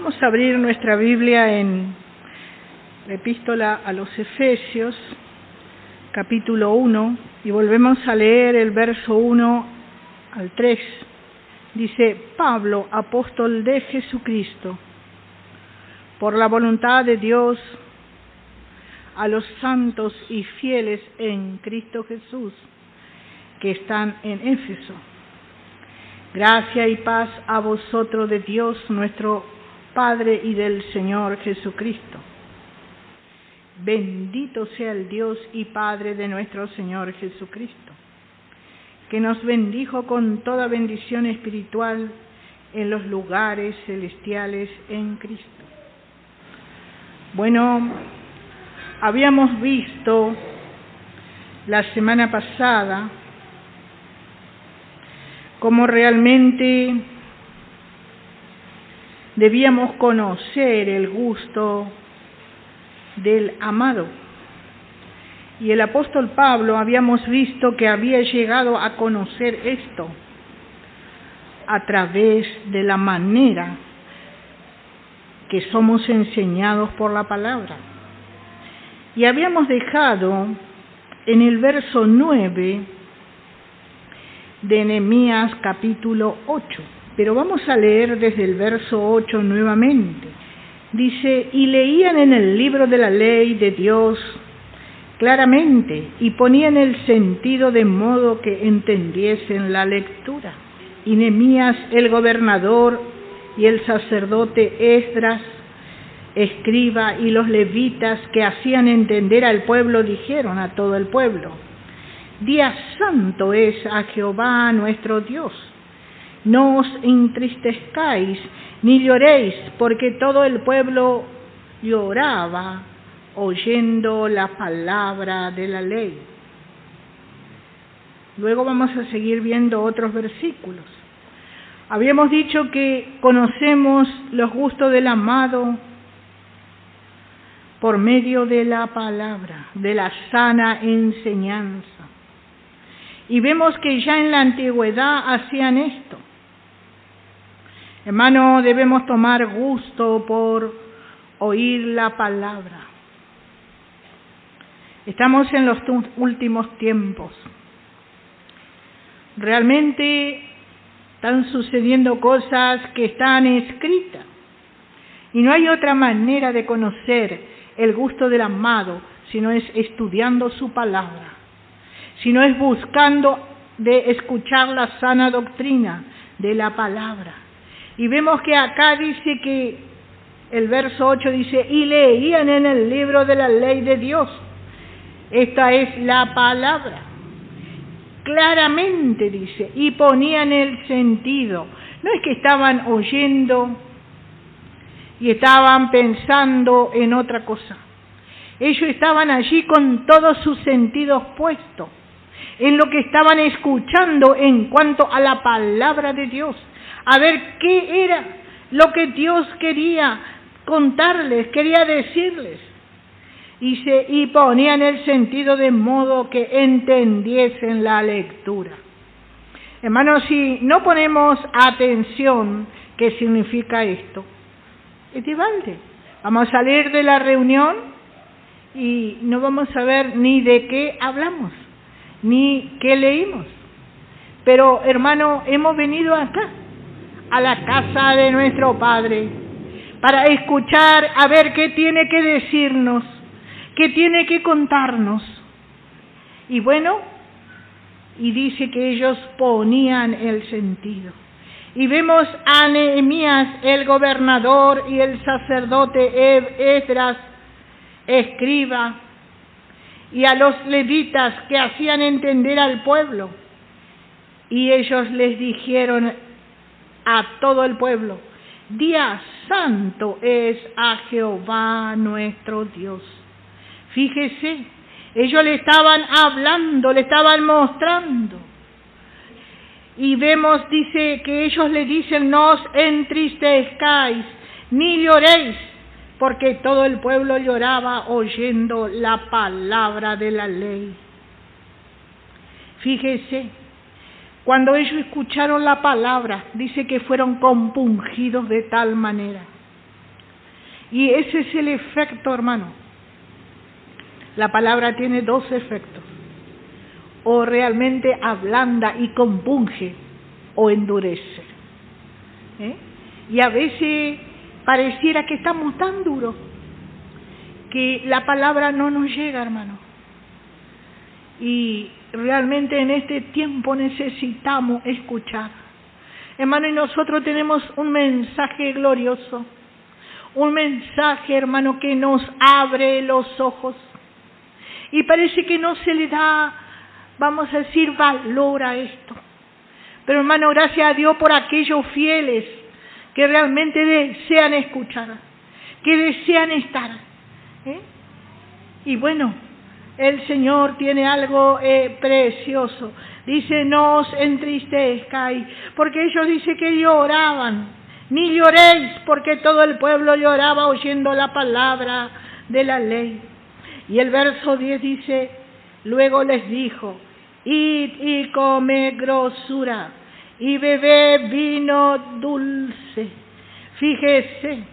Vamos a abrir nuestra Biblia en la Epístola a los Efesios, capítulo 1, y volvemos a leer el verso 1 al 3. Dice: Pablo, apóstol de Jesucristo, por la voluntad de Dios, a los santos y fieles en Cristo Jesús, que están en Éfeso. Gracia y paz a vosotros de Dios nuestro Padre y del Señor Jesucristo. Bendito sea el Dios y Padre de nuestro Señor Jesucristo, que nos bendijo con toda bendición espiritual en los lugares celestiales en Cristo. Bueno, habíamos visto la semana pasada cómo realmente debíamos conocer el gusto del amado. Y el apóstol Pablo habíamos visto que había llegado a conocer esto a través de la manera que somos enseñados por la palabra. Y habíamos dejado en el verso 9 de Nehemías capítulo 8. Pero vamos a leer desde el verso 8 nuevamente. Dice: y leían en el libro de la ley de Dios claramente y ponían el sentido de modo que entendiesen la lectura. Y Nehemías el gobernador y el sacerdote Esdras, escriba, y los levitas que hacían entender al pueblo dijeron a todo el pueblo: Día santo es a Jehová nuestro Dios. No os entristezcáis ni lloréis, porque todo el pueblo lloraba oyendo la palabra de la ley. Luego vamos a seguir viendo otros versículos. Habíamos dicho que conocemos los gustos del amado por medio de la palabra, de la sana enseñanza. Y vemos que ya en la antigüedad hacían esto. Hermano, debemos tomar gusto por oír la palabra. Estamos en los últimos tiempos. Realmente están sucediendo cosas que están escritas. Y no hay otra manera de conocer el gusto del amado, sino es estudiando su palabra, sino es buscando de escuchar la sana doctrina de la palabra. Y vemos que acá dice que el verso 8 dice: y leían en el libro de la ley de Dios. Esta es la palabra. Claramente dice, y ponían el sentido. No es que estaban oyendo y estaban pensando en otra cosa. Ellos estaban allí con todos sus sentidos puestos en lo que estaban escuchando en cuanto a la palabra de Dios, a ver qué era lo que Dios quería contarles, quería decirles. Y ponían el sentido de modo que entendiesen la lectura. Hermanos, si no ponemos atención, ¿qué significa esto? Es de balde. Vamos a salir de la reunión y no vamos a ver ni de qué hablamos, ni qué leímos. Pero, hermano, hemos venido acá, a la casa de nuestro Padre, para escuchar a ver qué tiene que decirnos, qué tiene que contarnos. Y bueno, y dice que ellos ponían el sentido. Y vemos a Nehemías, el gobernador, y el sacerdote Esdras, escriba, y a los levitas que hacían entender al pueblo. Y ellos les dijeron a todo el pueblo: Día santo es a Jehová nuestro Dios. Fíjese, ellos le estaban hablando, le estaban mostrando. Y vemos, dice, que ellos le dicen: no os entristezcáis, ni lloréis, porque todo el pueblo lloraba oyendo la palabra de la ley. Fíjese, cuando ellos escucharon la palabra, dice que fueron compungidos de tal manera Y ese es el efecto, hermano. La palabra tiene dos efectos. O realmente ablanda y compunge, o endurece. Y a veces pareciera que estamos tan duros que la palabra no nos llega, hermano. Y realmente en este tiempo necesitamos escuchar. Hermano, y nosotros tenemos un mensaje glorioso, un mensaje, hermano, que nos abre los ojos. Y parece que no se le da, vamos a decir, valor a esto. Pero, hermano, gracias a Dios por aquellos fieles que realmente desean escuchar, que desean estar. Y bueno, el Señor tiene algo precioso. Dice, no os entristezcáis, porque ellos dicen que lloraban. Ni lloréis, porque todo el pueblo lloraba oyendo la palabra de la ley. Y el verso 10 dice, luego les dijo, id y comed grosura, y bebed vino dulce. Fíjese,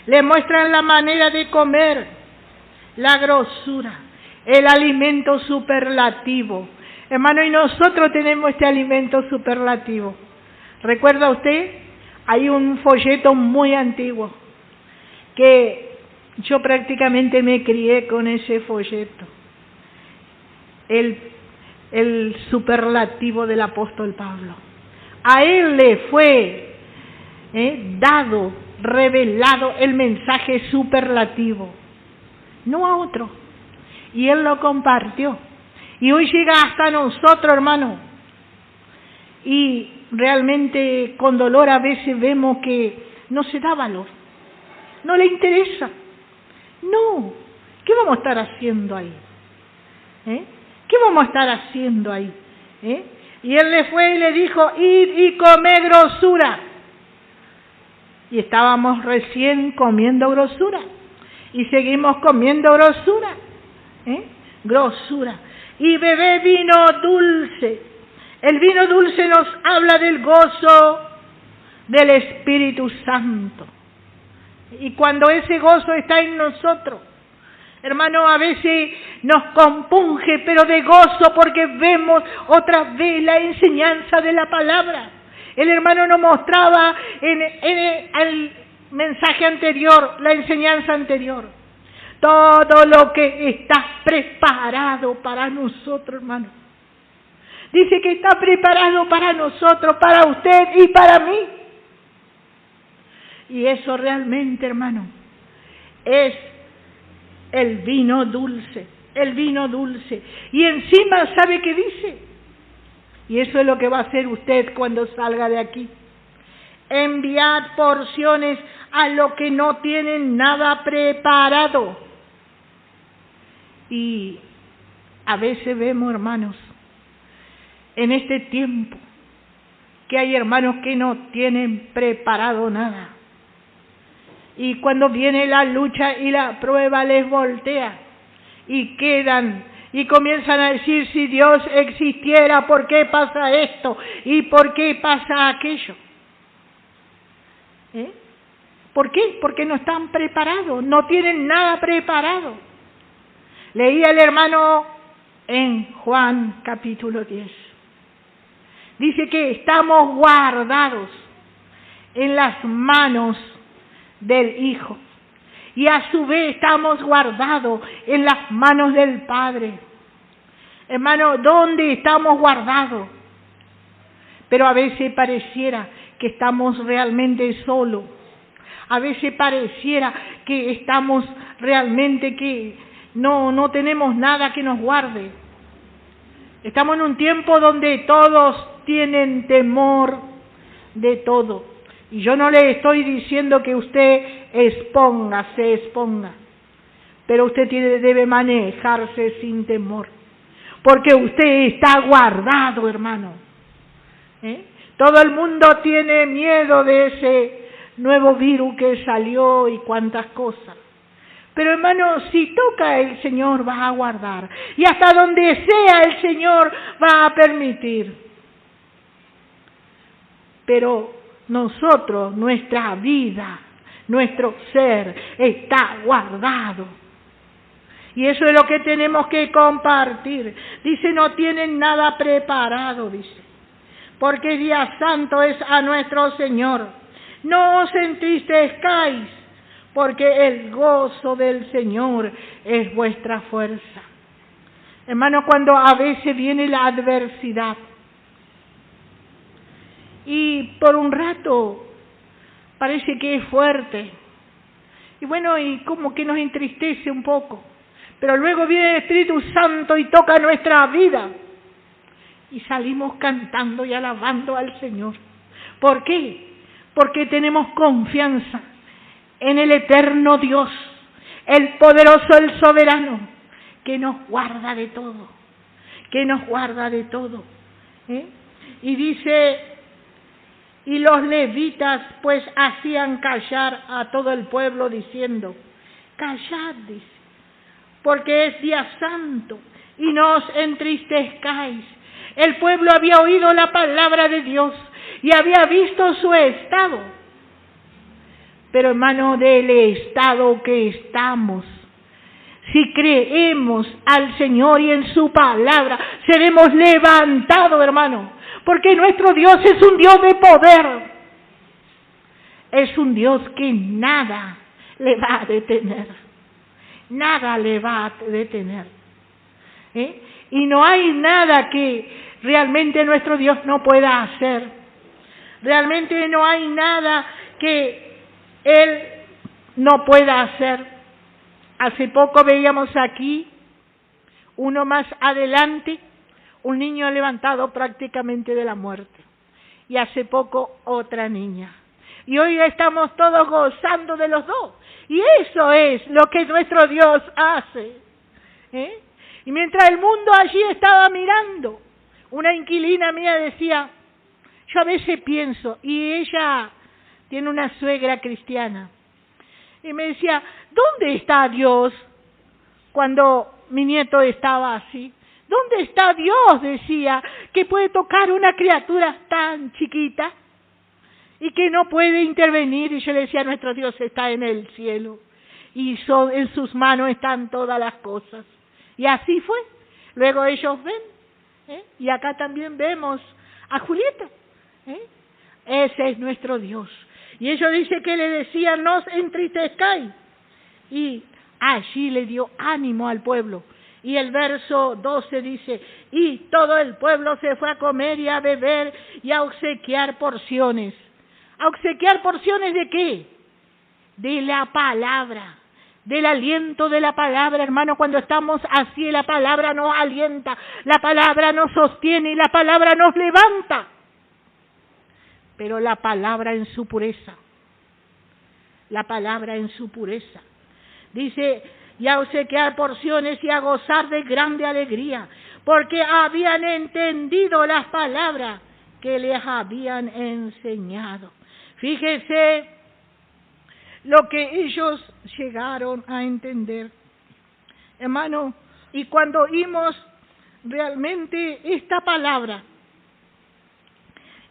le muestran la manera de comer, la grosura, el alimento superlativo. Hermano, y nosotros tenemos este alimento superlativo. ¿Recuerda usted? Hay un folleto muy antiguo que yo prácticamente me crié con ese folleto. El superlativo del apóstol Pablo. A él le fue dado, revelado el mensaje superlativo, no a otro. Y él lo compartió. Y hoy llega hasta nosotros, hermano. Y realmente con dolor a veces vemos que no se da valor. No le interesa. No. ¿Qué vamos a estar haciendo ahí? ¿Qué vamos a estar haciendo ahí? Y él le fue y le dijo, id y comed grosura. Y estábamos recién comiendo grosura. Y seguimos comiendo grosura. Grosura. Y bebé vino dulce. El vino dulce nos habla del gozo del Espíritu Santo. Y cuando ese gozo está en nosotros, hermano, a veces nos compunge, pero de gozo, porque vemos otra vez la enseñanza de la palabra. El hermano nos mostraba en el mensaje anterior, la enseñanza anterior, todo lo que está preparado para nosotros, hermano. Dice que está preparado para nosotros, para usted y para mí. Y eso realmente, hermano, es el vino dulce, el vino dulce. Y encima, ¿sabe qué dice? Y eso es lo que va a hacer usted cuando salga de aquí. Enviad porciones a los que no tienen nada preparado. Y a veces vemos, hermanos, en este tiempo, que hay hermanos que no tienen preparado nada. Y cuando viene la lucha y la prueba les voltea y quedan y comienzan a decir, si Dios existiera, ¿por qué pasa esto? ¿Y por qué pasa aquello? ¿Por qué? Porque no están preparados, no tienen nada preparado. Leía el hermano en Juan capítulo 10. Dice que estamos guardados en las manos del Hijo. Y a su vez estamos guardados en las manos del Padre. Hermano, ¿dónde estamos guardados? Pero a veces pareciera que estamos realmente solos. A veces pareciera que estamos realmente que no tenemos nada que nos guarde. Estamos en un tiempo donde todos tienen temor de todo. Y yo no le estoy diciendo que usted se exponga, pero usted debe manejarse sin temor, porque usted está guardado, hermano. Todo el mundo tiene miedo de ese nuevo virus que salió y cuantas cosas. Pero hermano, si toca el Señor va a guardar, y hasta donde sea el Señor va a permitir. Pero nosotros, nuestra vida, nuestro ser está guardado. Y eso es lo que tenemos que compartir. Dice, no tienen nada preparado, dice, porque día santo es a nuestro Señor. No os entristezcáis, porque el gozo del Señor es vuestra fuerza. Hermano, cuando a veces viene la adversidad, y por un rato parece que es fuerte, y bueno, y como que nos entristece un poco, pero luego viene el Espíritu Santo y toca nuestra vida, y salimos cantando y alabando al Señor. ¿Por qué? Porque tenemos confianza en el eterno Dios, el poderoso, el soberano, que nos guarda de todo, que nos guarda de todo. Y dice, y los levitas pues hacían callar a todo el pueblo diciendo, callad, dice, porque es día santo y no os entristezcáis. El pueblo había oído la palabra de Dios y había visto su estado. Pero hermano, del estado que estamos, si creemos al Señor y en su palabra, seremos levantados, hermano, porque nuestro Dios es un Dios de poder. Es un Dios que nada le va a detener. Nada le va a detener. Y no hay nada que realmente nuestro Dios no pueda hacer. Realmente no hay nada que Él no pueda hacer. Hace poco veíamos aquí, uno más adelante, un niño levantado prácticamente de la muerte. Y hace poco otra niña. Y hoy estamos todos gozando de los dos. Y eso es lo que nuestro Dios hace. Y mientras el mundo allí estaba mirando, una inquilina mía decía, yo a veces pienso, y ella tiene una suegra cristiana, y me decía, ¿dónde está Dios cuando mi nieto estaba así? ¿Dónde está Dios, decía, que puede tocar una criatura tan chiquita y que no puede intervenir? Y yo le decía, nuestro Dios está en el cielo y en sus manos están todas las cosas. Y así fue. Luego ellos ven, y acá también vemos a Julieta. Ese es nuestro Dios. Y ellos dicen que le decían, no os entristezcáis. Y allí le dio ánimo al pueblo. Y el verso 12 dice, y todo el pueblo se fue a comer y a beber y a obsequiar porciones. ¿A obsequiar porciones de qué? De la palabra, del aliento de la palabra, hermano. Cuando estamos así, la palabra nos alienta, la palabra nos sostiene y la palabra nos levanta. Pero la palabra en su pureza, la palabra en su pureza. Dice, y a obsequiar porciones y a gozar de grande alegría, porque habían entendido las palabras que les habían enseñado. Fíjese lo que ellos llegaron a entender, hermano, y cuando oímos realmente esta palabra,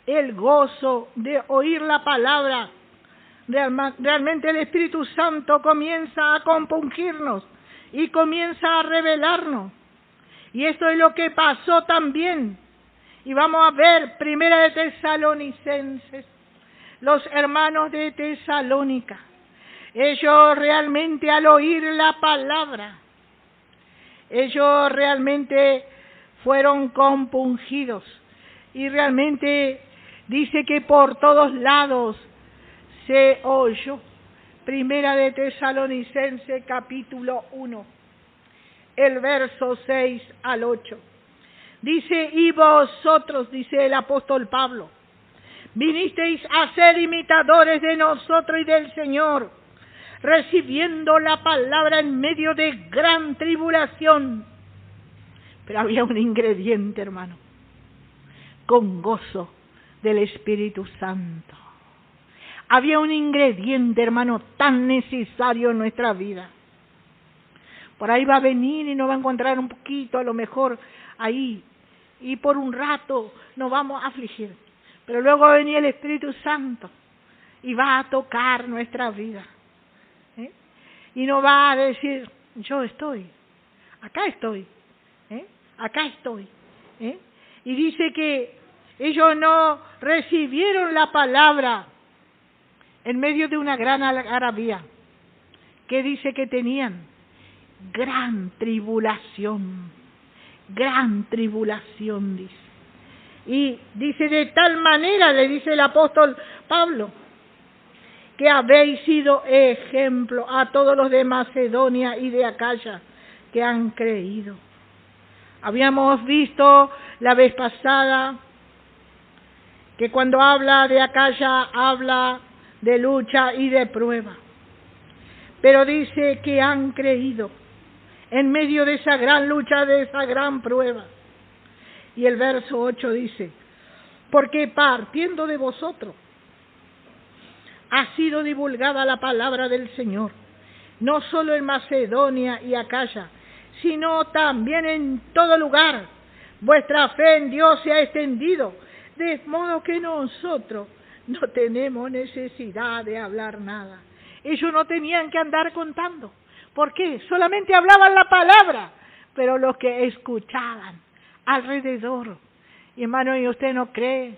el gozo de oír la palabra, realmente el Espíritu Santo comienza a compungirnos y comienza a revelarnos. Y esto es lo que pasó también. Y vamos a ver, Primera de Tesalonicenses, los hermanos de Tesalónica. Ellos realmente al oír la palabra, ellos realmente fueron compungidos. Y realmente dice que por todos lados se oyó. Primera de Tesalonicenses capítulo 1, el verso 6 al 8. Dice, y vosotros, dice el apóstol Pablo, vinisteis a ser imitadores de nosotros y del Señor, recibiendo la palabra en medio de gran tribulación. Pero había un ingrediente, hermano, con gozo del Espíritu Santo. Había un ingrediente, hermano, tan necesario en nuestra vida. Por ahí va a venir y nos va a encontrar un poquito, a lo mejor ahí, y por un rato nos vamos a afligir. Pero luego va a venir el Espíritu Santo y va a tocar nuestra vida. Y no va a decir, yo estoy, acá estoy, acá estoy. Y dice que ellos no recibieron la palabra en medio de una gran algarabía, que dice que tenían gran tribulación, dice. Y dice, de tal manera, le dice el apóstol Pablo, que habéis sido ejemplo a todos los de Macedonia y de Acaya que han creído. Habíamos visto la vez pasada que cuando habla de Acaya, habla de lucha y de prueba. Pero dice que han creído en medio de esa gran lucha, de esa gran prueba. Y el verso 8 dice, porque partiendo de vosotros ha sido divulgada la palabra del Señor, no solo en Macedonia y Acaya, sino también en todo lugar. Vuestra fe en Dios se ha extendido, de modo que nosotros no tenemos necesidad de hablar nada. Ellos no tenían que andar contando. ¿Por qué? Solamente hablaban la palabra, pero los que escuchaban alrededor. Y hermano, ¿y usted no cree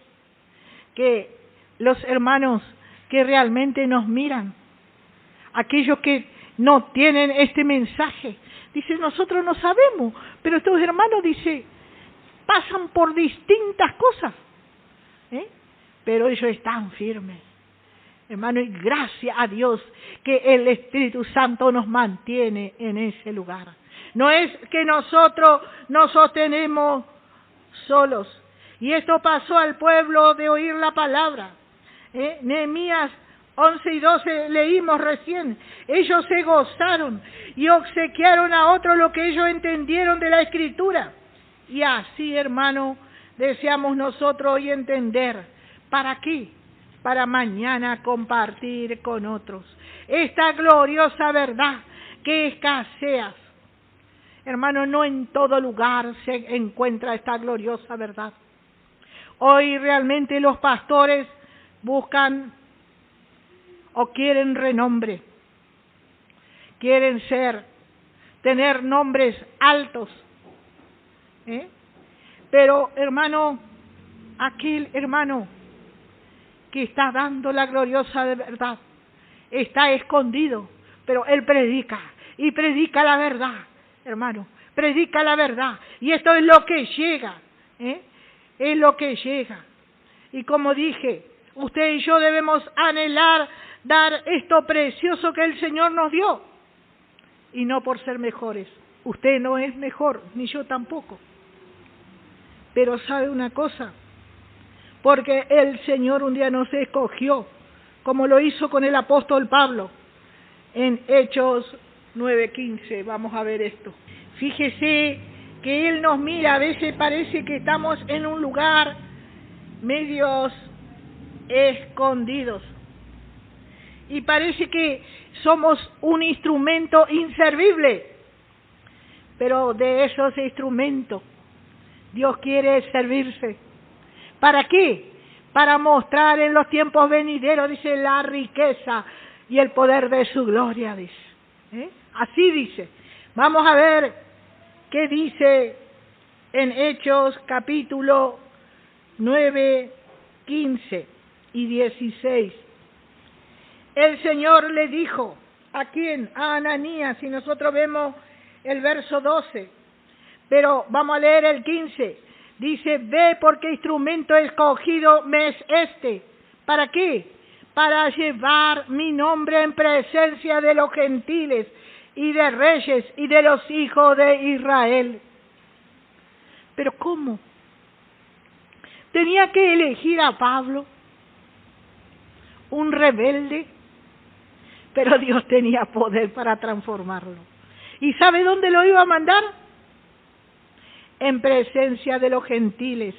que los hermanos que realmente nos miran, aquellos que no tienen este mensaje, dice, nosotros no sabemos, pero estos hermanos, dice, pasan por distintas cosas, pero ellos están firmes. Hermano, y gracias a Dios que el Espíritu Santo nos mantiene en ese lugar. No es que nosotros nos sostenemos solos. Y esto pasó al pueblo de oír la palabra. Nehemías 11 y 12 leímos recién. Ellos se gozaron y obsequiaron a otros lo que ellos entendieron de la Escritura. Y así, hermano, deseamos nosotros hoy entender. ¿Para qué? Para mañana compartir con otros esta gloriosa verdad que escasea. Hermano, no en todo lugar se encuentra esta gloriosa verdad. Hoy realmente los pastores buscan o quieren renombre, quieren tener nombres altos. Pero hermano, aquel hermano que está dando la gloriosa verdad está escondido, pero él predica y predica la verdad, hermano, predica la verdad, y esto es lo que llega, es lo que llega. Y como dije, usted y yo debemos anhelar dar esto precioso que el Señor nos dio, y no por ser mejores. Usted no es mejor, ni yo tampoco, pero ¿sabe una cosa? Porque el Señor un día nos escogió, como lo hizo con el apóstol Pablo, en Hechos 9:15. Vamos a ver esto. Fíjese que Él nos mira, a veces parece que estamos en un lugar medios escondidos. Y parece que somos un instrumento inservible. Pero de esos instrumentos, Dios quiere servirse. ¿Para qué? Para mostrar en los tiempos venideros, dice, la riqueza y el poder de su gloria, dice. Así dice. Vamos a ver qué dice en Hechos capítulo 9, 15 y 16. El Señor le dijo, ¿a quién? A Ananías, y nosotros vemos el verso 12. Pero vamos a leer el 15. Dice, ve porque instrumento escogido me es este. ¿Para qué? Para llevar mi nombre en presencia de los gentiles y de reyes y de los hijos de Israel. ¿Pero cómo? ¿Tenía que elegir a Pablo, un rebelde? Pero Dios tenía poder para transformarlo. ¿Y sabe dónde lo iba a mandar? En presencia de los gentiles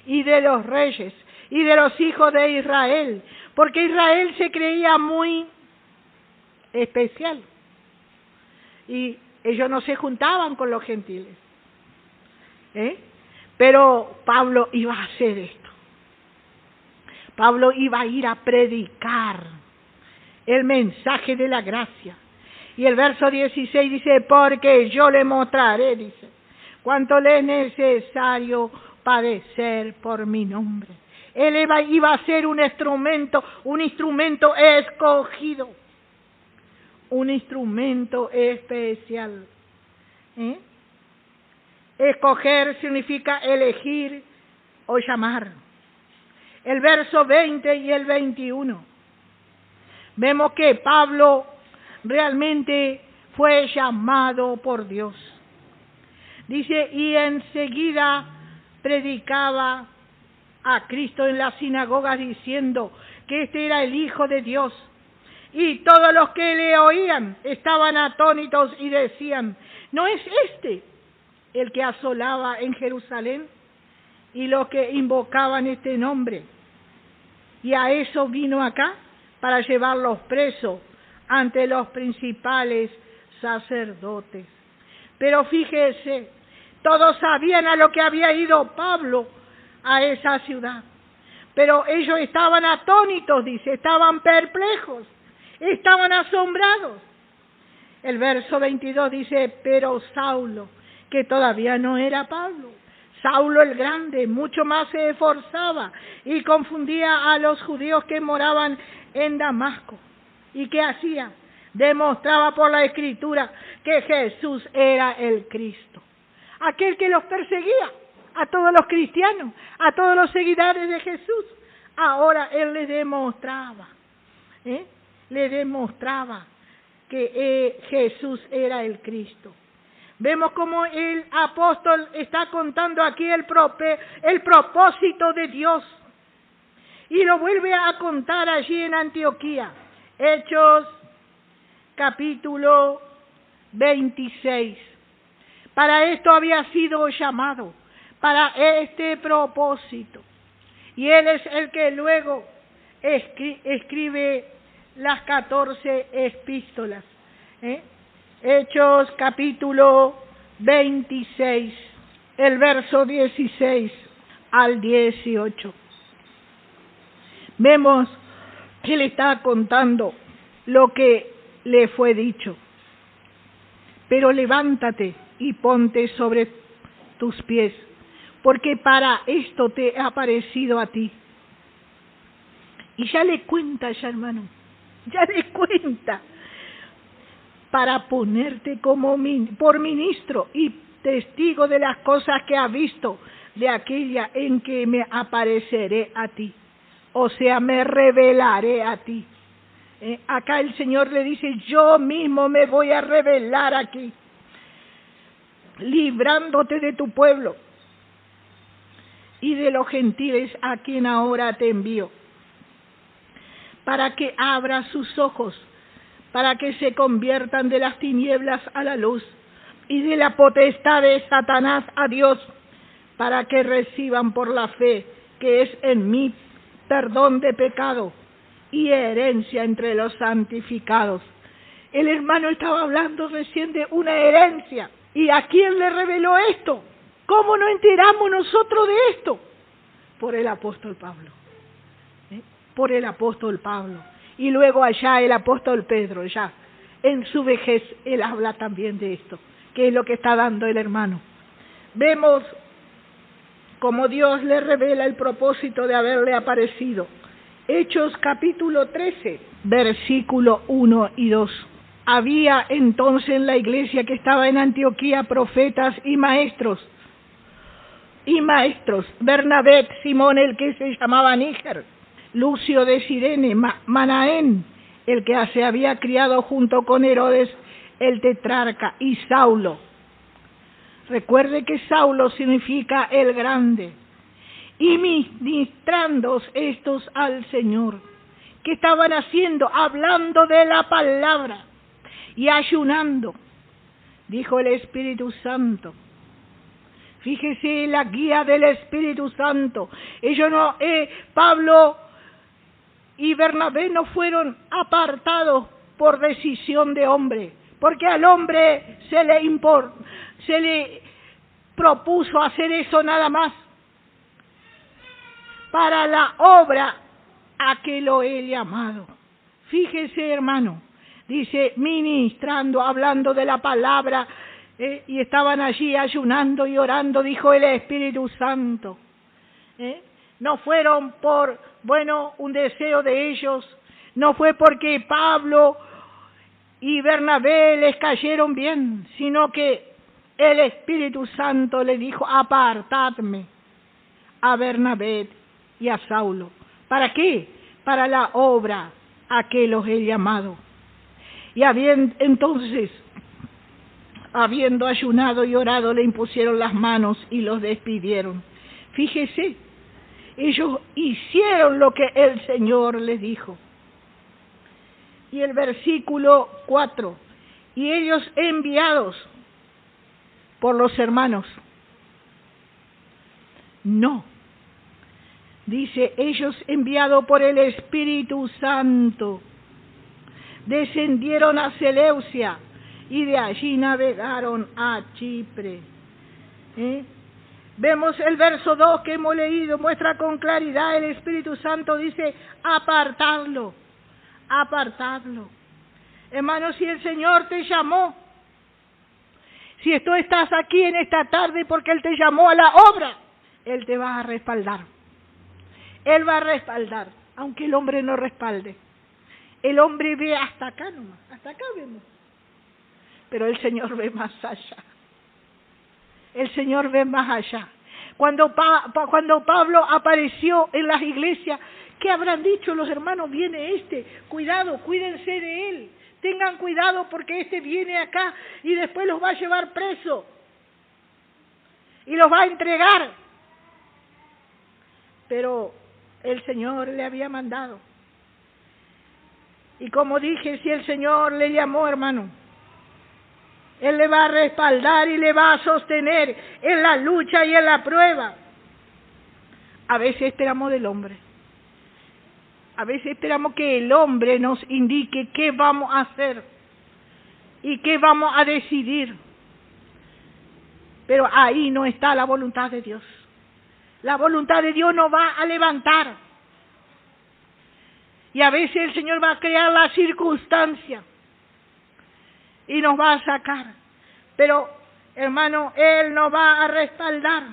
y de los reyes y de los hijos de Israel, porque Israel se creía muy especial y ellos no se juntaban con los gentiles, pero Pablo iba a hacer esto. Pablo iba a ir a predicar el mensaje de la gracia. Y el verso 16 dice, porque yo le mostraré, dice, cuánto le es necesario padecer por mi nombre. Él iba a ser un instrumento escogido, un instrumento especial. Escoger significa elegir o llamar. El verso 20 y el 21. Vemos que Pablo realmente fue llamado por Dios. Dice, y enseguida predicaba a Cristo en las sinagogas diciendo que este era el Hijo de Dios. Y todos los que le oían estaban atónitos y decían, ¿no es este el que asolaba en Jerusalén? Y los que invocaban este nombre. Y a eso vino acá, para llevarlos presos ante los principales sacerdotes. Pero fíjese, todos sabían a lo que había ido Pablo a esa ciudad. Pero ellos estaban atónitos, dice, estaban perplejos, estaban asombrados. El verso 22 dice, pero Saulo, que todavía no era Pablo, Saulo el Grande, mucho más se esforzaba y confundía a los judíos que moraban en Damasco. ¿Y qué hacía? Demostraba por la Escritura que Jesús era el Cristo, aquel que los perseguía, a todos los cristianos, a todos los seguidores de Jesús. Ahora él les demostraba, que Jesús era el Cristo. Vemos como el apóstol está contando aquí el propósito de Dios. Y lo vuelve a contar allí en Antioquía. Hechos capítulo 26. Para esto había sido llamado, para este propósito. Y él es el que luego escribe las 14 epístolas. Hechos capítulo 26, el verso 16 al 18. Vemos que le está contando lo que le fue dicho. Pero levántate y ponte sobre tus pies, porque para esto te he aparecido a ti. Y ya le cuenta, ya hermano, ya le cuenta, para ponerte por ministro y testigo de las cosas que ha visto, de aquella en que me apareceré a ti. O sea, me revelaré a ti. Acá el Señor le dice, yo mismo me voy a revelar aquí, librándote de tu pueblo y de los gentiles a quien ahora te envío, para que abra sus ojos, para que se conviertan de las tinieblas a la luz y de la potestad de Satanás a Dios, para que reciban por la fe que es en mí perdón de pecado y herencia entre los santificados. El hermano estaba hablando recién de una herencia. ¿Y a quién le reveló esto? ¿Cómo no enteramos nosotros de esto? Por el apóstol Pablo. Por el apóstol Pablo. Y luego allá el apóstol Pedro, ya en su vejez, él habla también de esto, que es lo que está dando el hermano. Vemos cómo Dios le revela el propósito de haberle aparecido. Hechos capítulo 13, versículo 1 y 2. Había entonces en la iglesia que estaba en Antioquía profetas y maestros. Bernabé, Simón el que se llamaba Níger, Lucio de Cirene, Manaén, el que se había criado junto con Herodes el tetrarca, y Saulo. Recuerde que Saulo significa el grande. Y ministrando estos al Señor. ¿Qué estaban haciendo? Hablando de la palabra y ayunando, dijo el Espíritu Santo. Fíjese la guía del Espíritu Santo. Pablo y Bernabé no fueron apartados por decisión de hombre, porque al hombre se le propuso hacer eso nada más, para la obra a que lo he llamado. Fíjese, hermano, dice, ministrando, hablando de la palabra, y estaban allí ayunando y orando, dijo el Espíritu Santo. No fueron por, un deseo de ellos, no fue porque Pablo y Bernabé les cayeron bien, sino que el Espíritu Santo le dijo, apartadme a Bernabé y a Saulo. ¿Para qué? Para la obra a que los he llamado. Y entonces, habiendo ayunado y orado, le impusieron las manos y los despidieron. Fíjese, ellos hicieron lo que el Señor les dijo. Y el versículo 4, y ellos enviados por los hermanos. No, dice, ellos enviados por el Espíritu Santo, descendieron a Seleucia y de allí navegaron a Chipre. Vemos el verso 2 que hemos leído, muestra con claridad, el Espíritu Santo dice, apartadlo. Hermano, si el Señor te llamó, si tú estás aquí en esta tarde porque Él te llamó a la obra, Él te va a respaldar. Él va a respaldar, aunque el hombre no respalde. El hombre ve hasta acá nomás, hasta acá vemos. Pero el Señor ve más allá. El Señor ve más allá. Cuando Pablo apareció en las iglesias, ¿qué habrán dicho los hermanos? Viene cuidado, cuídense de él. Tengan cuidado porque viene acá y después los va a llevar preso. Y los va a entregar. Pero el Señor le había mandado. Y como dije, si el Señor le llamó, hermano, Él le va a respaldar y le va a sostener en la lucha y en la prueba. A veces esperamos del hombre. A veces esperamos que el hombre nos indique qué vamos a hacer y qué vamos a decidir. Pero ahí no está la voluntad de Dios. La voluntad de Dios nos va a levantar. Y a veces el Señor va a crear la circunstancia y nos va a sacar. Pero, hermano, Él nos va a respaldar.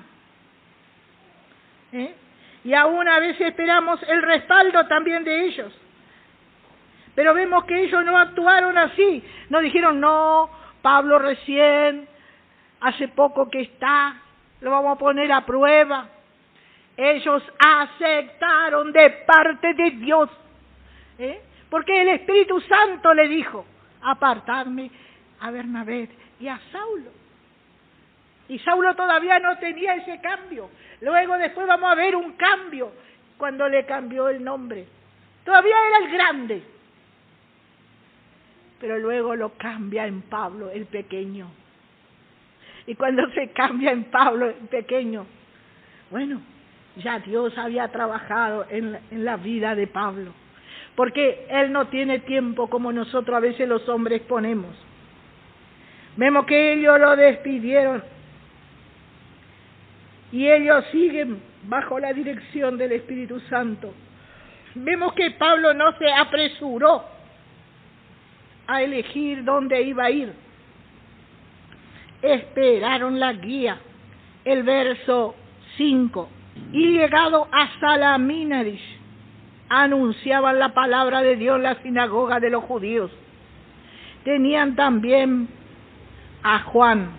Y aún a veces esperamos el respaldo también de ellos. Pero vemos que ellos no actuaron así. No dijeron, no, Pablo recién, hace poco que está, lo vamos a poner a prueba. Ellos aceptaron de parte de Dios. Porque el Espíritu Santo le dijo, apartadme a Bernabé y a Saulo. Y Saulo todavía no tenía ese cambio. Luego después vamos a ver un cambio cuando le cambió el nombre. Todavía era el grande. Pero luego lo cambia en Pablo el pequeño. Y cuando se cambia en Pablo el pequeño, bueno, ya Dios había trabajado en la vida de Pablo. Porque él no tiene tiempo como nosotros a veces los hombres ponemos. Vemos que ellos lo despidieron. Y ellos siguen bajo la dirección del Espíritu Santo. Vemos que Pablo no se apresuró a elegir dónde iba a ir. Esperaron la guía. El verso 5. Y llegado a Salamínaris, anunciaban la palabra de Dios en la sinagoga de los judíos. Tenían también a Juan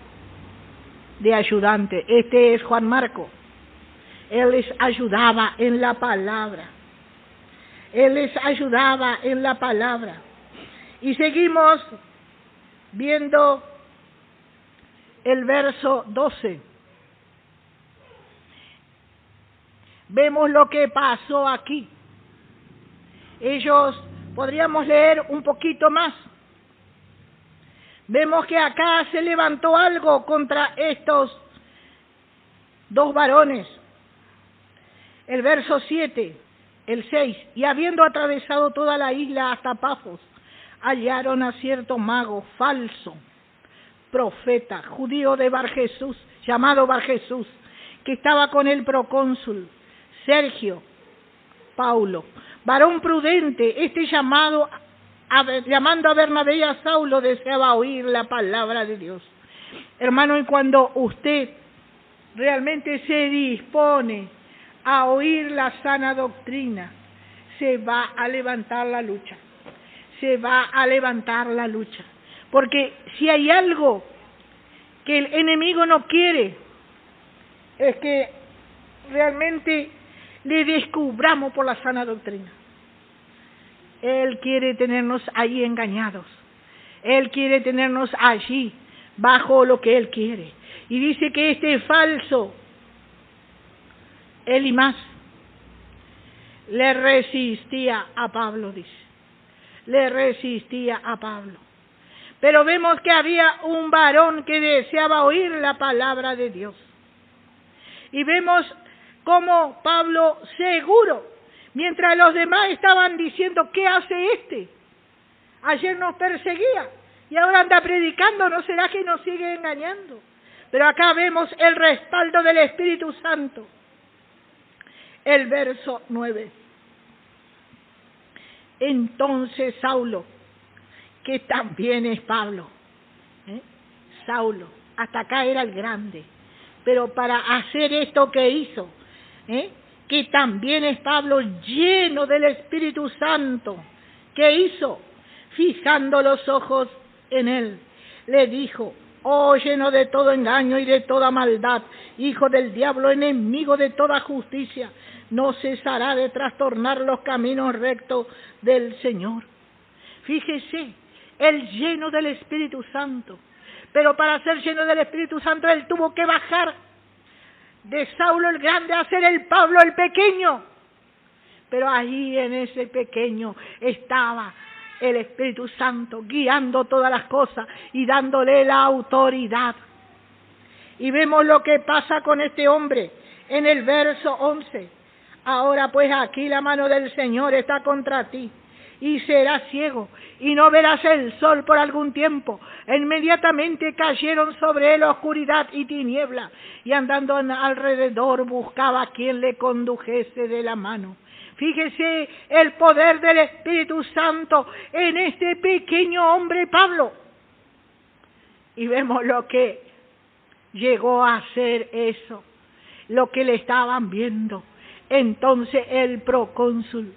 de ayudante. Este es Juan Marco. Él les ayudaba en la palabra. Él les ayudaba en la palabra. Y seguimos viendo el verso 12. Vemos lo que pasó aquí. Ellos, podríamos leer un poquito más. Vemos que acá se levantó algo contra estos dos varones. El verso 7, el 6. Y habiendo atravesado toda la isla hasta Pafos, hallaron a cierto mago falso, profeta, judío de Barjesús, llamado Barjesús, que estaba con el procónsul Sergio Paulo, varón prudente, llamando a Bernabé y a Saulo, deseaba oír la palabra de Dios. Hermano, y cuando usted realmente se dispone a oír la sana doctrina, se va a levantar la lucha. Se va a levantar la lucha. Porque si hay algo que el enemigo no quiere, es que realmente le descubramos por la sana doctrina. Él quiere tenernos ahí engañados. Él quiere tenernos allí, bajo lo que él quiere. Y dice que este falso, Elimas, le resistía a Pablo, dice. Le resistía a Pablo. Pero vemos que había un varón que deseaba oír la palabra de Dios. Y vemos cómo Pablo, seguro, mientras los demás estaban diciendo, ¿qué hace este? Ayer nos perseguía y ahora anda predicando, ¿no será que nos sigue engañando? Pero acá vemos el respaldo del Espíritu Santo. El verso 9. Entonces Saulo, que también es Pablo, Saulo, hasta acá era el grande, pero para hacer esto que hizo, que también es Pablo, lleno del Espíritu Santo, ¿qué hizo? Fijando los ojos en él, le dijo, oh, lleno de todo engaño y de toda maldad, hijo del diablo, enemigo de toda justicia, no cesará de trastornar los caminos rectos del Señor. Fíjese, él lleno del Espíritu Santo, pero para ser lleno del Espíritu Santo él tuvo que bajar de Saulo el grande a ser el Pablo el pequeño. Pero ahí en ese pequeño estaba el Espíritu Santo guiando todas las cosas y dándole la autoridad. Y vemos lo que pasa con este hombre en el verso 11. Ahora pues aquí la mano del Señor está contra ti, y serás ciego, y no verás el sol por algún tiempo. E inmediatamente cayeron sobre él oscuridad y tiniebla, y andando alrededor buscaba a quien le condujese de la mano. Fíjese el poder del Espíritu Santo en este pequeño hombre Pablo. Y vemos lo que llegó a ser eso, lo que le estaban viendo. Entonces el procónsul,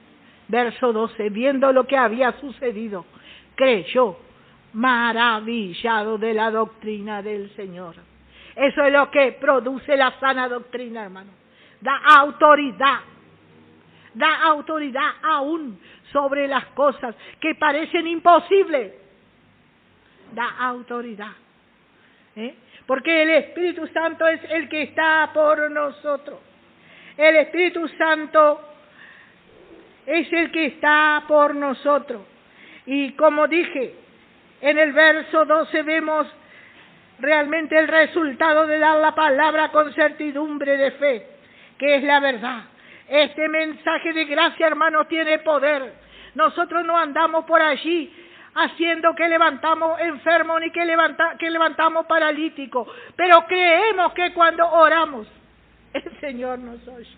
verso 12, viendo lo que había sucedido, creyó, maravillado de la doctrina del Señor. Eso es lo que produce la sana doctrina, hermano. Da autoridad aún sobre las cosas que parecen imposibles. Da autoridad. Porque el Espíritu Santo es el que está por nosotros. El Espíritu Santo es el que está por nosotros. Y como dije, en el verso 12 vemos realmente el resultado de dar la palabra con certidumbre de fe, que es la verdad. Este mensaje de gracia, hermano, tiene poder. Nosotros no andamos por allí haciendo que levantamos enfermos ni que levantamos paralíticos, pero creemos que cuando oramos, el Señor nos oye.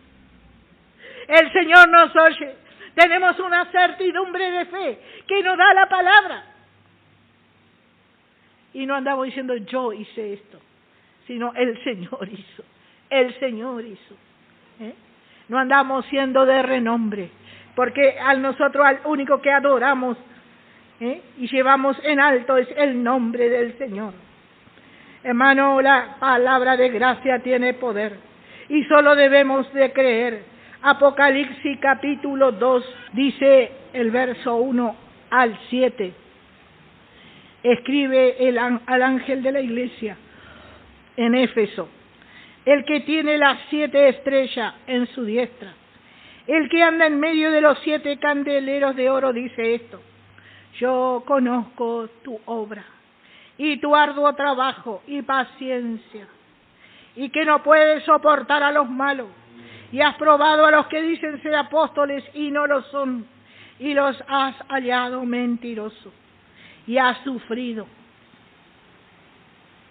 El Señor nos oye. Tenemos una certidumbre de fe que nos da la palabra. Y no andamos diciendo yo hice esto, sino el Señor hizo. El Señor hizo. No andamos siendo de renombre, porque nosotros al único que adoramos y llevamos en alto es el nombre del Señor. Hermano, la palabra de gracia tiene poder y solo debemos de creer. Apocalipsis capítulo 2 dice el verso 1 al 7. Escribe al ángel de la iglesia en Éfeso, el que tiene las 7 estrellas en su diestra, el que anda en medio de los 7 candeleros de oro, dice esto: yo conozco tu obra y tu arduo trabajo y paciencia, y que no puedes soportar a los malos, y has probado a los que dicen ser apóstoles y no lo son, y los has hallado mentirosos, y has sufrido.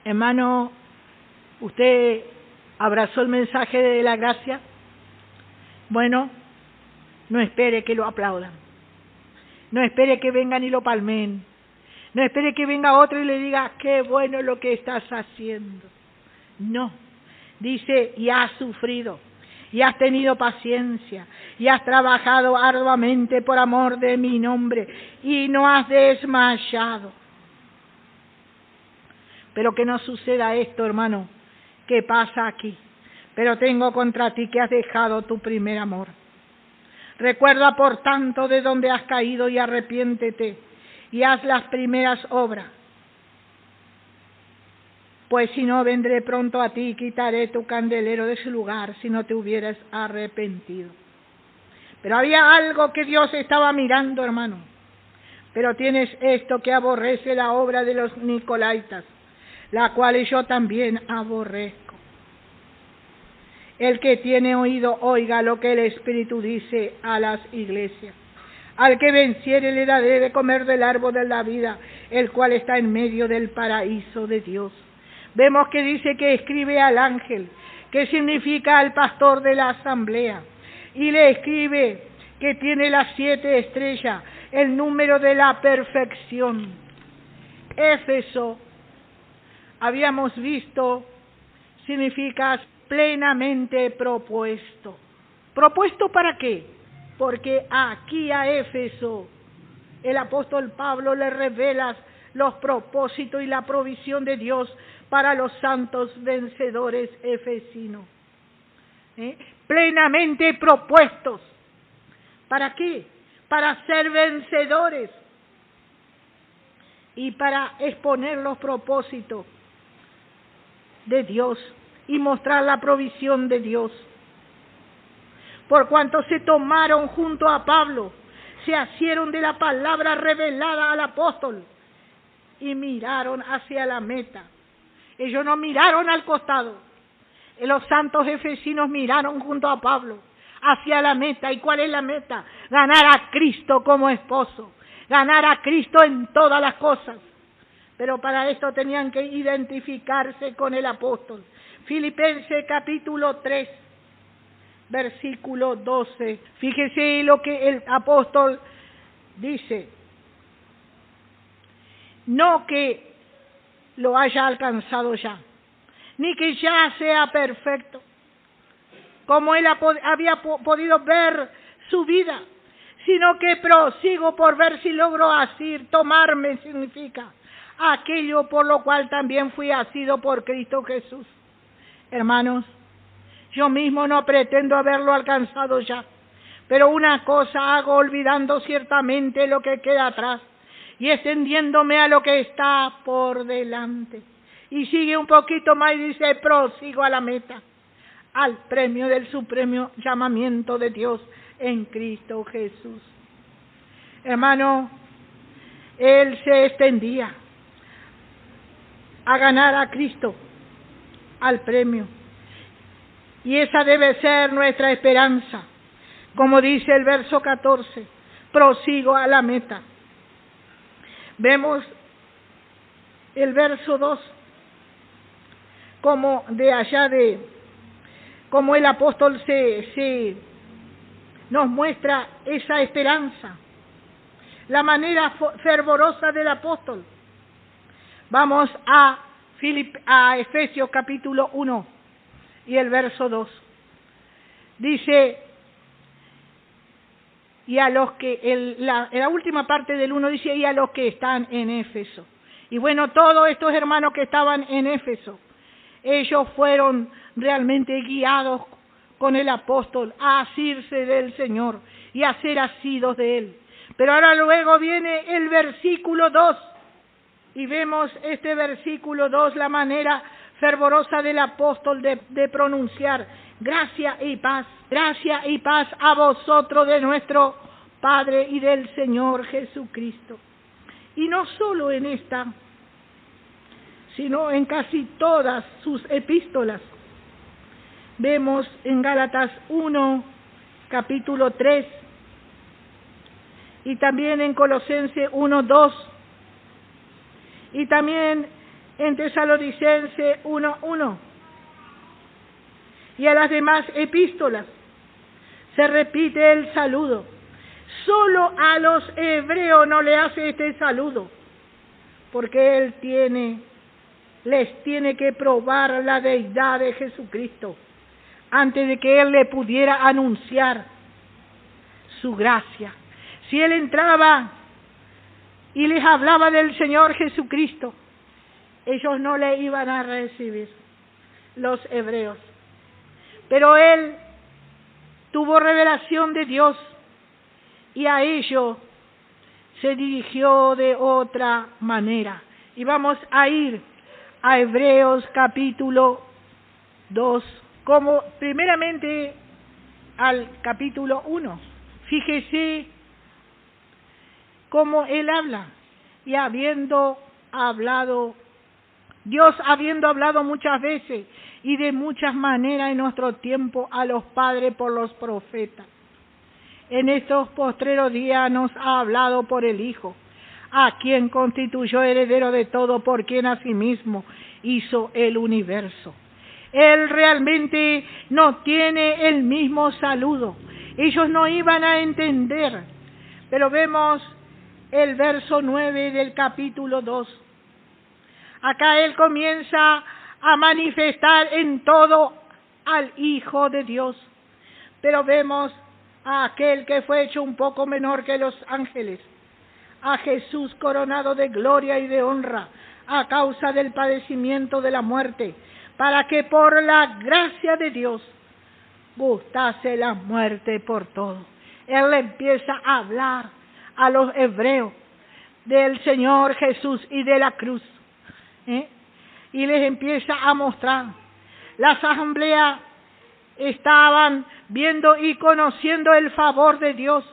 Hermano, ¿usted abrazó el mensaje de la gracia? Bueno, No espere que lo aplaudan. No espere que vengan y lo palmen. No espere que venga otro y le diga, qué bueno lo que estás haciendo. No. Dice, y has sufrido, y has tenido paciencia, y has trabajado arduamente por amor de mi nombre, y no has desmayado. Pero que no suceda esto, hermano, que pasa aquí. Pero tengo contra ti que has dejado tu primer amor. Recuerda, por tanto, de dónde has caído y arrepiéntete y haz las primeras obras. Pues si no, vendré pronto a ti y quitaré tu candelero de su lugar si no te hubieras arrepentido. Pero había algo que Dios estaba mirando, hermano. Pero tienes esto que aborrece la obra de los nicolaitas, la cual yo también aborrezco. El que tiene oído, oiga lo que el Espíritu dice a las iglesias. Al que venciere le daré de comer del árbol de la vida, el cual está en medio del paraíso de Dios. Vemos que dice que escribe al ángel, que significa al pastor de la asamblea, y le escribe que tiene las 7 estrellas, el número de la perfección. Éfeso, habíamos visto, significa plenamente propuesto. ¿Propuesto para qué? Porque aquí a Éfeso el apóstol Pablo le revela los propósitos y la provisión de Dios para los santos vencedores efesinos. Plenamente propuestos. ¿Para qué? Para ser vencedores y para exponer los propósitos de Dios y mostrar la provisión de Dios. Por cuanto se tomaron junto a Pablo, se asieron de la palabra revelada al apóstol y miraron hacia la meta. Ellos no miraron al costado. Los santos efesinos miraron junto a Pablo hacia la meta. ¿Y cuál es la meta? Ganar a Cristo como esposo, ganar a Cristo en todas las cosas. Pero para esto tenían que identificarse con el apóstol. Filipenses capítulo 3, versículo 12. Fíjese lo que el apóstol dice. No que lo haya alcanzado ya, ni que ya sea perfecto, como él había podido ver su vida, sino que prosigo por ver si logro asir, tomarme significa aquello por lo cual también fui asido por Cristo Jesús. Hermanos, yo mismo no pretendo haberlo alcanzado ya, pero una cosa hago, olvidando ciertamente lo que queda atrás y extendiéndome a lo que está por delante. Y sigue un poquito más y dice, prosigo a la meta, al premio del supremo llamamiento de Dios en Cristo Jesús. Hermano, él se extendía a ganar a Cristo, al premio. Y esa debe ser nuestra esperanza. Como dice el verso 14, prosigo a la meta. Vemos el verso 2, como de allá como el apóstol nos muestra esa esperanza, la manera fervorosa del apóstol. Vamos a Efesios capítulo 1 y el verso 2. Dice, y a los que, en la última parte del 1 dice, y a los que están en Éfeso. Y bueno, todos estos hermanos que estaban en Éfeso, ellos fueron realmente guiados con el apóstol a asirse del Señor y a ser asidos de Él. Pero ahora luego viene el versículo 2 y vemos este versículo 2, la manera fervorosa del apóstol de pronunciar gracia y paz a vosotros de nuestro Padre y del Señor Jesucristo. Y no solo en esta, sino en casi todas sus epístolas. Vemos en Gálatas 1, capítulo 3, y también en Colosenses 1, 2, y también en Tesalonicenses 1, 1, y a las demás epístolas. se repite el saludo. Solo a los hebreos no le hace este saludo, porque Él les tiene que probar la deidad de Jesucristo antes de que Él le pudiera anunciar su gracia. Si Él entraba y les hablaba del Señor Jesucristo, ellos no le iban a recibir, los hebreos. Pero Él tuvo revelación de Dios y a ellos se dirigió de otra manera. Y vamos a ir a Hebreos capítulo 2, como primeramente al capítulo 1. Fíjese cómo Él habla, y Dios habiendo hablado muchas veces y de muchas maneras en nuestro tiempo a los padres por los profetas, en estos postreros días nos ha hablado por el Hijo, a quien constituyó heredero de todo, por quien asimismo hizo el universo. Él realmente no tiene el mismo saludo. Ellos no iban a entender, pero vemos el verso 9 del capítulo 2. Acá Él comienza a manifestar en todo al Hijo de Dios, pero vemos a aquel que fue hecho un poco menor que los ángeles, a Jesús coronado de gloria y de honra a causa del padecimiento de la muerte, para que por la gracia de Dios gustase la muerte por todo. Él empieza a hablar a los hebreos del Señor Jesús y de la cruz, y les empieza a mostrar. Las asambleas estaban viendo y conociendo el favor de Dios,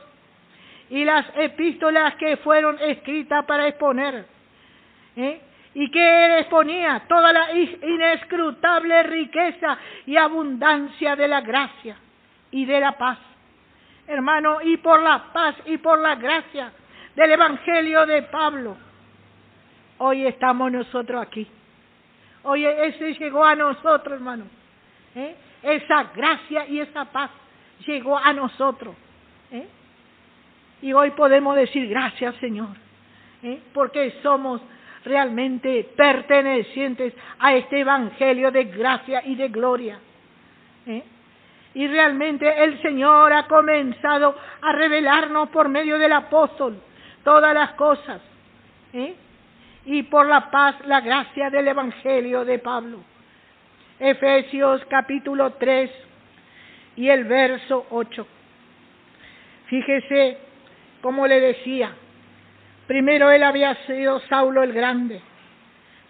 y las epístolas que fueron escritas para exponer, y que Él exponía toda la inescrutable riqueza y abundancia de la gracia y de la paz. Hermano, y por la paz y por la gracia del Evangelio de Pablo, hoy estamos nosotros aquí. Hoy ese llegó a nosotros, hermano. Esa gracia y esa paz llegó a nosotros. Y hoy podemos decir gracias, Señor, porque somos realmente pertenecientes a este Evangelio de gracia y de gloria. Y realmente el Señor ha comenzado a revelarnos por medio del apóstol todas las cosas. Y por la paz, la gracia del Evangelio de Pablo. Efesios capítulo 3 y el verso 8. Fíjese cómo le decía, primero Él había sido Saulo el Grande,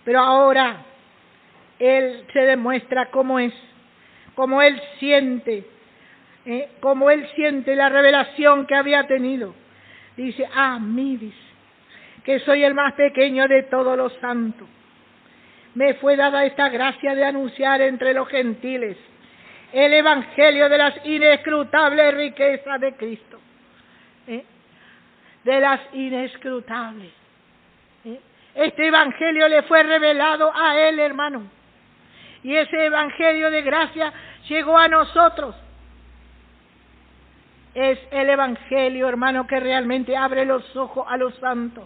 pero ahora Él se demuestra cómo es, cómo Él siente la revelación que había tenido. Dice, a mí, dice, que soy el más pequeño de todos los santos, me fue dada esta gracia de anunciar entre los gentiles el evangelio de las inescrutables riquezas de Cristo. De las inescrutables. Este evangelio le fue revelado a Él, hermano. Y ese evangelio de gracia llegó a nosotros. Es el evangelio, hermano, que realmente abre los ojos a los santos.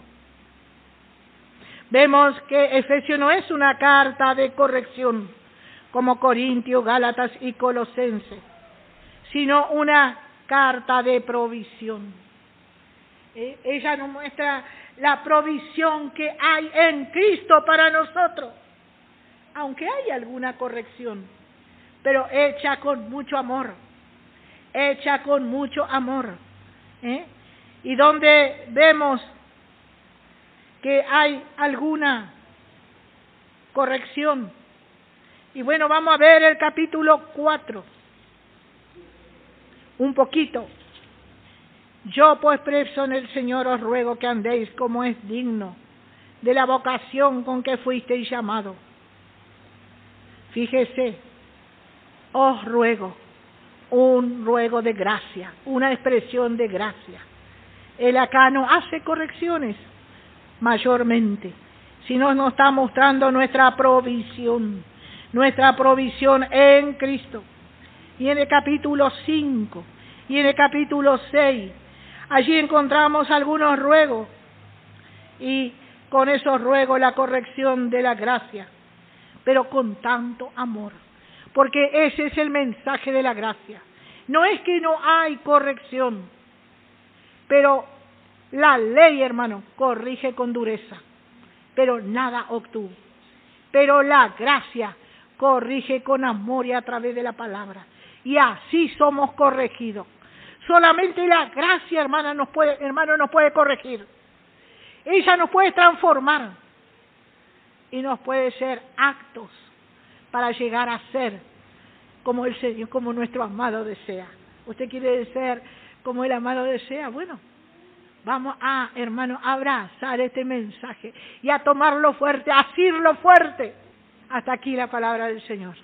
Vemos que Efesios no es una carta de corrección como Corintios, Gálatas y Colosenses, sino una carta de provisión. Ella nos muestra la provisión que hay en Cristo para nosotros, aunque hay alguna corrección, pero hecha con mucho amor, y donde vemos que hay alguna corrección. Y bueno, vamos a ver el capítulo 4, un poquito. Yo pues preso en el Señor os ruego que andéis como es digno de la vocación con que fuisteis llamados. Fíjese, os ruego, un ruego de gracia, una expresión de gracia. Él acá no hace correcciones mayormente, sino nos está mostrando nuestra provisión en Cristo. Y en el capítulo 5 Y en el capítulo 6, allí encontramos algunos ruegos, y con esos ruegos la corrección de la gracia, pero con tanto amor, porque ese es el mensaje de la gracia. No es que no hay corrección, pero la ley, hermano, corrige con dureza, pero nada obtuvo. Pero la gracia corrige con amor y a través de la palabra. Y así somos corregidos. Solamente la gracia, hermano, nos puede corregir. Ella nos puede transformar y nos puede ser actos para llegar a ser como el Señor, como nuestro amado desea. ¿Usted quiere ser como el amado desea? Bueno, vamos a, hermano, a abrazar este mensaje y a tomarlo fuerte, a asirlo fuerte. Hasta aquí la palabra del Señor.